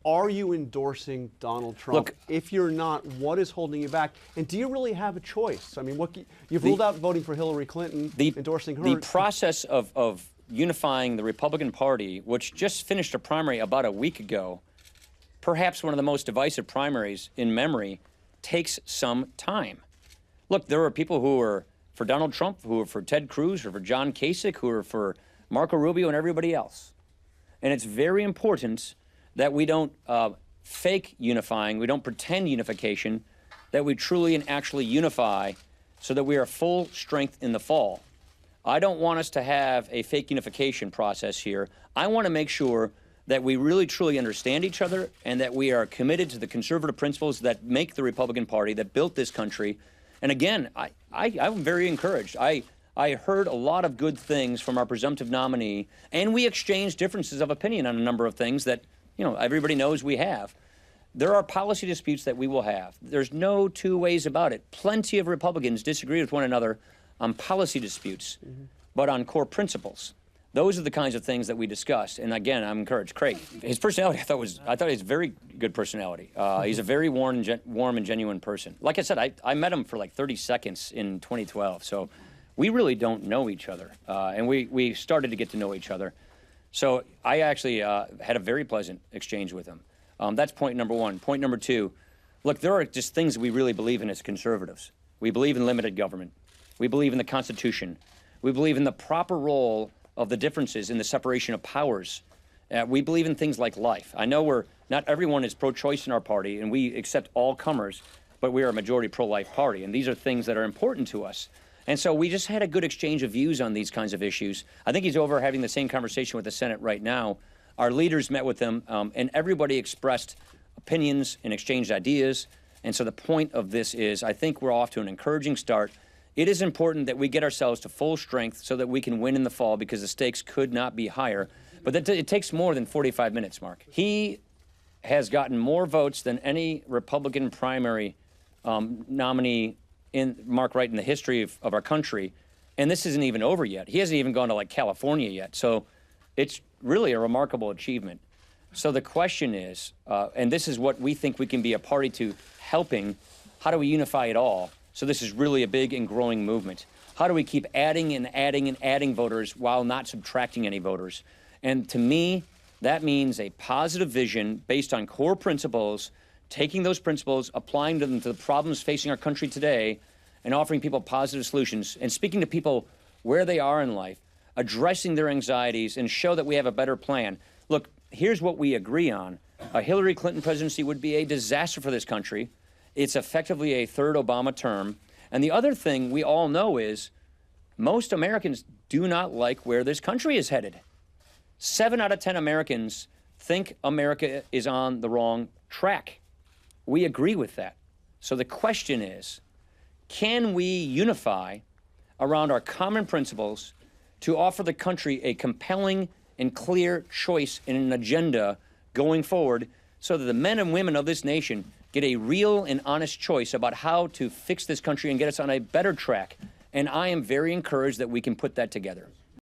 Are you endorsing Donald Trump? Look, if you're not, what is holding you back? And do you really have a choice? I mean, you've ruled out voting for Hillary Clinton, endorsing her. The process of unifying the Republican Party, which just finished a primary about a week ago, perhaps one of the most divisive primaries in memory, takes some time. Look, there are people who are for Donald Trump, who are for Ted Cruz, who are for John Kasich, who are for Marco Rubio and everybody else. And it's very important that we don't fake unifying, we don't pretend unification, that we truly and actually unify so that we are full strength in the fall. I don't want us to have a fake unification process here. I want to make sure that we really truly understand each other and that we are committed to the conservative principles that make the Republican Party, that built this country. And again, I'm very encouraged. I heard a lot of good things from our presumptive nominee, and we exchanged differences of opinion on a number of things that, you know, everybody knows we have. There are policy disputes that we will have. There's no two ways about it. Plenty of Republicans disagree with one another on policy disputes, but on core principles. Those are the kinds of things that we discussed. And again, I'm encouraged. Craig, his personality, I thought he has a very good personality. He's a very warm and genuine person. Like I said, I met him for like 30 seconds in 2012. So we really don't know each other. And we started to get to know each other. So I actually had a very pleasant exchange with him. That's point number one. Point number two, look, there are just things we really believe in as conservatives. We believe in limited government. We believe in the Constitution. We believe in the proper role of the differences in the separation of powers. We believe in things like life. I know not everyone is pro-choice in our party, and we accept all comers, but we are a majority pro-life party, and these are things that are important to us. And so we just had a good exchange of views on these kinds of issues. I think he's over having the same conversation with the Senate right now. Our leaders met with him, and everybody expressed opinions and exchanged ideas. And so the point of this is, I think we're off to an encouraging start. It is important that we get ourselves to full strength so that we can win in the fall, because the stakes could not be higher. But it takes more than 45 minutes, Mark. He has gotten more votes than any Republican primary nominee Mark Wright in the history of our country, and this isn't even over yet. He hasn't even gone to like California yet, so it's really a remarkable achievement. So the question is, and this is what we think we can be a party to helping, how do we unify it all? So this is really a big and growing movement. How do we keep adding and adding and adding voters while not subtracting any voters? And to me, that means a positive vision based on core principles, taking those principles, applying them to the problems facing our country today, and offering people positive solutions, and speaking to people where they are in life, addressing their anxieties, and show that we have a better plan. Look, here's what we agree on. A Hillary Clinton presidency would be a disaster for this country. It's effectively a third Obama term. And the other thing we all know is most Americans do not like where this country is headed. 7 out of 10 Americans think America is on the wrong track. We agree with that. So the question is, can we unify around our common principles to offer the country a compelling and clear choice in an agenda going forward so that the men and women of this nation get a real and honest choice about how to fix this country and get us on a better track? And I am very encouraged that we can put that together.